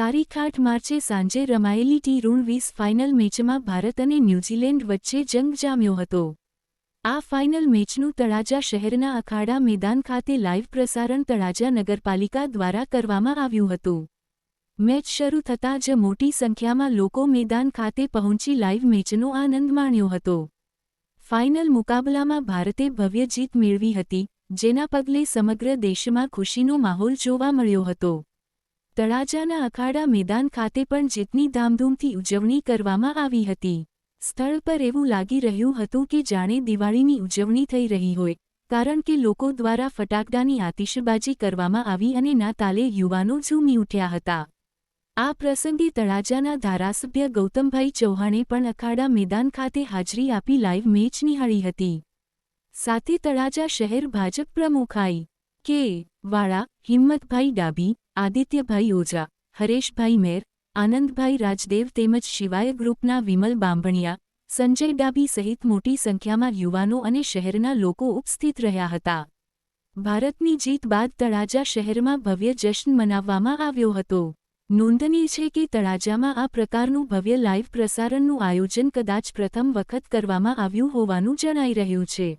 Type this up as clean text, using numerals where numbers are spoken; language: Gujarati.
તારીખ 8 માર્ચે સાંજે રમાયેલી ટી20 ફાઇનલ મેચમાં ભારત અને ન્યૂઝીલેન્ડ વચ્ચે જંગ જામ્યો હતો। આ ફાઇનલ મેચનું તળાજા શહેરના અખાડા મેદાન ખાતે લાઇવ પ્રસારણ તળાજા નગરપાલિકા દ્વારા કરવામાં આવ્યું હતું। મેચ શરૂ થતાં જ મોટી સંખ્યામાં લોકો મેદાન ખાતે પહોંચી લાઇવ મેચનો આનંદ માણ્યો હતો। ફાઇનલ મુકાબલામાં ભારતે ભવ્ય જીત મેળવી હતી, જેના પગલે સમગ્ર દેશમાં ખુશીનો માહોલ જોવા મળ્યો હતો। તળાજાના અખાડા મેદાન ખાતે પણ જીતની ધામધૂમથી ઉજવણી કરવામાં આવી હતી। સ્થળ પર એવું લાગી રહ્યું હતું કે જાણે દિવાળીની ઉજવણી થઈ રહી હોય, કારણ કે લોકો દ્વારા ફટાકડાની આતિશબાજી કરવામાં આવી અને ના તાલે યુવાનો ઝૂમી ઉઠ્યા હતા। આ પ્રસંગે તળાજાના ધારાસભ્ય ગૌતમભાઈ ચૌહાણે પણ અખાડા મેદાન ખાતે હાજરી આપી લાઇવ મેચ નિહાળી હતી। સાથે તળાજા શહેર ભાજપ પ્રમુખ કે. વાળા, હિંમતભાઈ ડાભી, આદિત્યભાઈ ઓઝા, હરેશભાઈ મેર, આનંદભાઈ રાજદેવ તેમજ શિવાય ગ્રુપના વિમલ બાંભણિયા, સંજય ડાભી સહિત મોટી સંખ્યામાં યુવાનો અને શહેરના લોકો ઉપસ્થિત રહ્યા હતા। ભારતની જીત બાદ તળાજા શહેરમાં ભવ્ય જશ્ન મનાવવામાં આવ્યો હતો। નોંધનીય છે કે તળાજામાં આ પ્રકારનું ભવ્ય લાઇવ પ્રસારણનું આયોજન કદાચ પ્રથમ વખત કરવામાં આવ્યું હોવાનું જણાઈ રહ્યું છે।